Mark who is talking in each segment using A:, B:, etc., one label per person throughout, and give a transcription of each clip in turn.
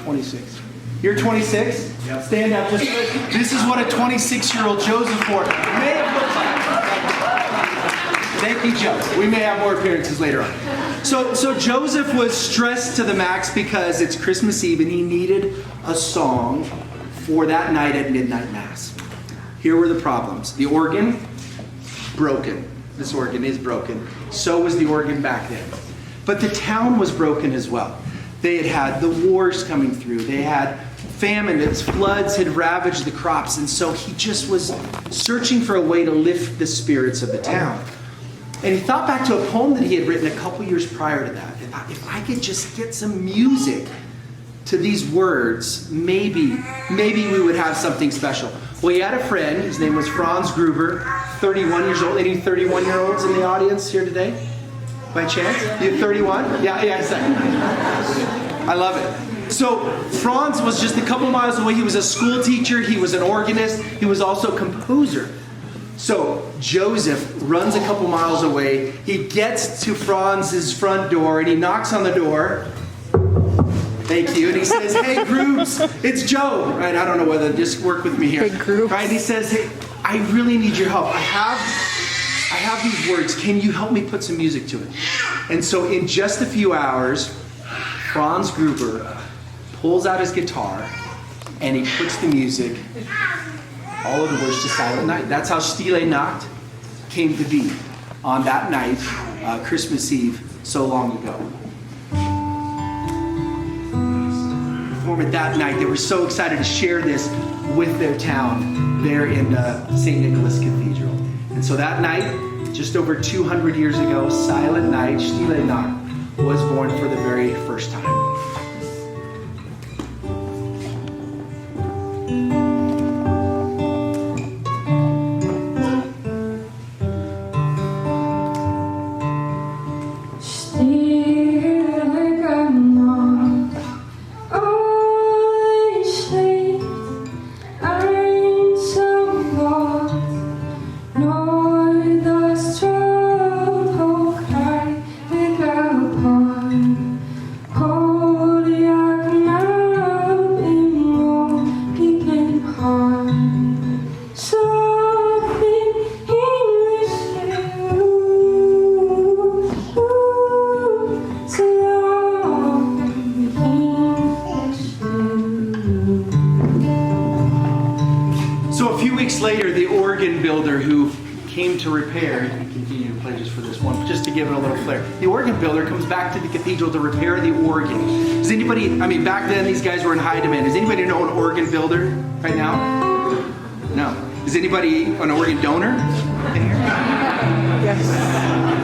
A: 26. You're 26? Yep. Stand up. This is what a 26-year-old Joseph wore may have looked like. Thank you, Joe. We may have more appearances later on. So Joseph was stressed to the max because it's Christmas Eve and he needed a song for that night at midnight mass. Here were the problems. The organ, broken. This organ is broken. So was the organ back then. But the town was broken as well. They had the wars coming through. They had famine. Floods had ravaged the crops. And so he just was searching for a way to lift the spirits of the town. And he thought back to a poem that he had written a couple years prior to that. He thought, if I could just get some music to these words, maybe we would have something special. Well, he had a friend. His name was Franz Gruber, 31 years old. Any 31-year-olds in the audience here today? By chance? You 31? Yeah, exactly. I love it. So Franz was just a couple miles away. He was a school teacher. He was an organist. He was also a composer. So Joseph runs a couple miles away. He gets to Franz's front door and he knocks on the door. Thank you. And he says, "Hey, Groobs, it's Joe." Right? I don't know whether just work with me here.
B: Hey, Groobs.
A: Right? And he says, "Hey, I really need your help. I have these words. Can you help me put some music to it?" And so in just a few hours, Franz Gruber pulls out his guitar and he puts the music, all of the words to Silent Night. That's how Stille Nacht came to be on that night, Christmas Eve, so long ago. Perform it that night. They were so excited to share this with their town there in St. Nicholas Cathedral. And so that night, just over 200 years ago, Silent Night, Stille Nacht, was born for the very first time. Later, the organ builder who came to repair, you can continue to play just for this one, just to give it a little flair. The organ builder comes back to the cathedral to repair the organ. Does anybody, back then these guys were in high demand. Does anybody know an organ builder right now? No. Is anybody an organ donor in here?
B: Yes.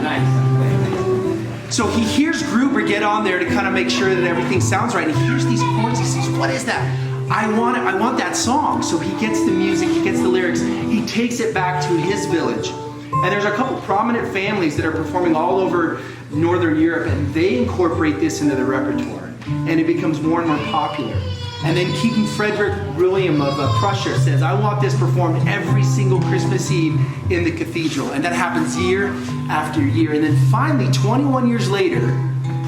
A: Nice. So he hears Gruber get on there to kind of make sure that everything sounds right. And he hears these chords. He says, "What is that? I want that song." So he gets the music, he gets the lyrics, he takes it back to his village. And there's a couple prominent families that are performing all over Northern Europe, and they incorporate this into the repertoire. And it becomes more and more popular. And then King Frederick William of Prussia says, "I want this performed every single Christmas Eve in the cathedral." And that happens year after year. And then finally, 21 years later,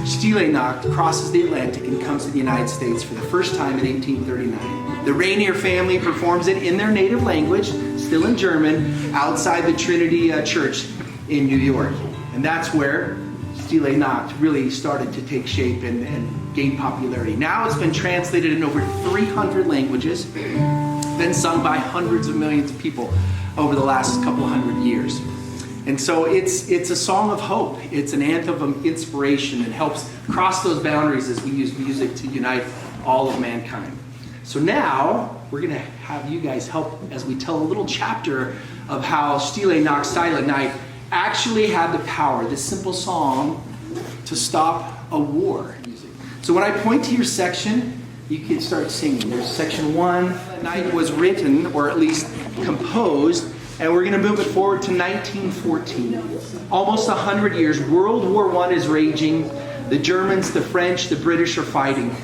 A: Stille Nacht crosses the Atlantic and comes to the United States for the first time in 1839. The Rainier family performs it in their native language, still in German, outside the Trinity Church in New York. And that's where Stille Nacht really started to take shape and gain popularity. Now it's been translated in over 300 languages, been sung by hundreds of millions of people over the last couple hundred years. And so it's a song of hope. It's an anthem of inspiration. It helps cross those boundaries as we use music to unite all of mankind. So now we're going to have you guys help as we tell a little chapter of how Stille Nacht, Silent Night actually had the power, this simple song, to stop a war. So when I point to your section, you can start singing. There's section 1. Silent Night was written, or at least composed, and we're going to move it forward to 1914. Almost 100 years. World War I is raging. The Germans, the French, the British are fighting.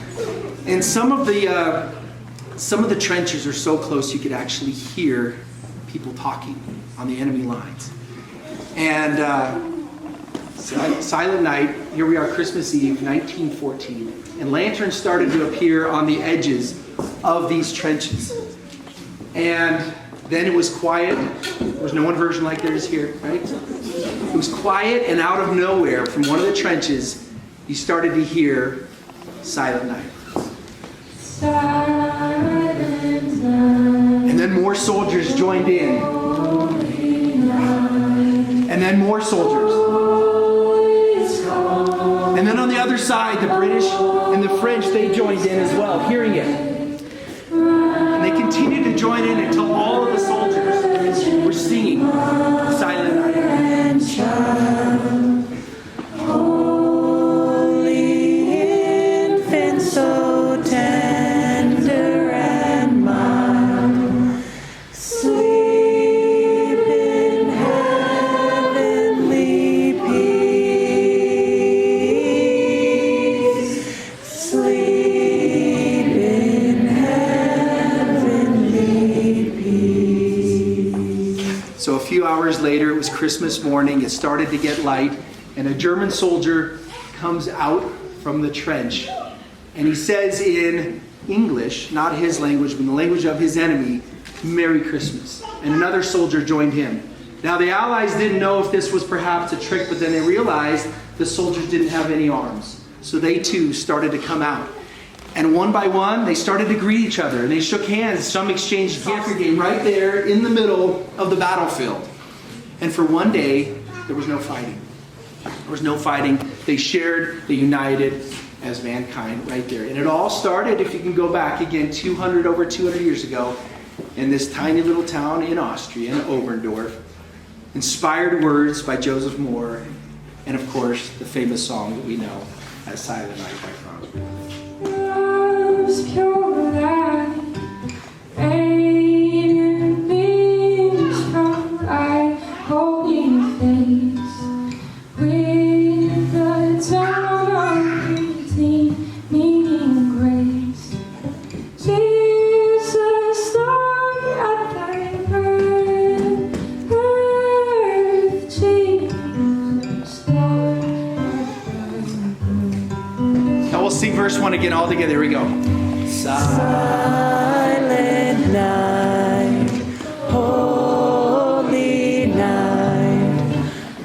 A: And some of the trenches are so close you could actually hear people talking on the enemy lines. And Silent Night. Here we are, Christmas Eve, 1914. And lanterns started to appear on the edges of these trenches. And then it was quiet. There was no one version like there is here, right? It was quiet, and out of nowhere, from one of the trenches, you started to hear Silent Night.
B: Silent night.
A: And then more soldiers joined in. And then more soldiers. And then on the other side, the British and the French, they joined in as well, hearing it. And they continued to join in until all of the soldiers were singing Silent Night.
B: Holy infant, so tender and mild, sleep in heavenly peace. Sleep in heavenly peace.
A: So a few hours later, it was Christmas morning. It started to get light, and a German soldier comes out from the trench, and he says in English, not his language, but in the language of his enemy, "Merry Christmas." And another soldier joined him. Now the Allies didn't know if this was perhaps a trick, but then they realized the soldiers didn't have any arms. So they too started to come out. And one by one, they started to greet each other, and they shook hands. Some exchanged gifts right there in the middle of the battlefield. And for one day, there was no fighting. There was no fighting. They shared, they united as mankind right there. And it all started, if you can go back again, over 200 years ago, in this tiny little town in Austria, in Oberndorf. Inspired words by Joseph Moore, and of course, the famous song that we know as Silent Night by Franz Liszt.
B: Love's pure light, radiant beams from thy holy face, with the dawn of redeeming grace. Jesus died at thy birth, Jesus died at thy birth.
A: Now we'll sing verse 1 again all together. Here we go.
B: Silent night, holy night,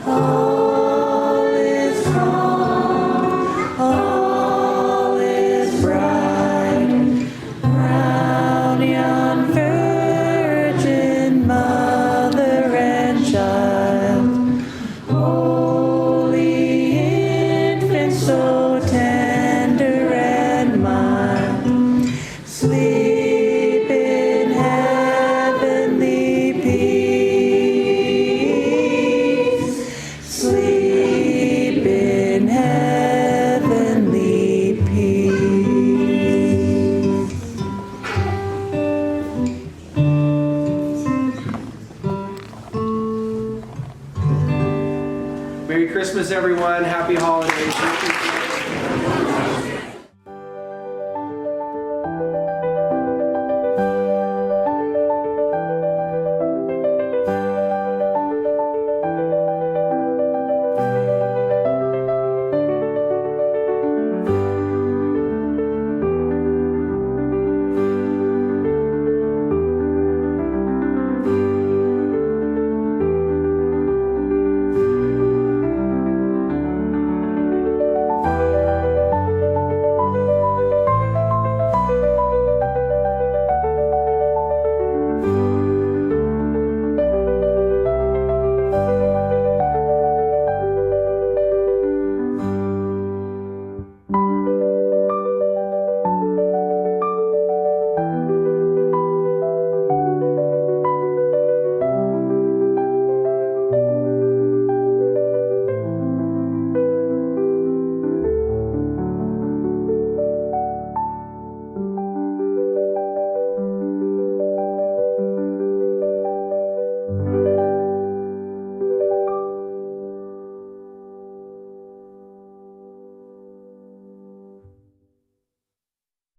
B: all is calm, all is bright, round yon virgin mother and child, holy infant, so tender and mild, sleep in heavenly peace. Sleep in heavenly peace.
A: Merry Christmas, everyone. Happy holidays.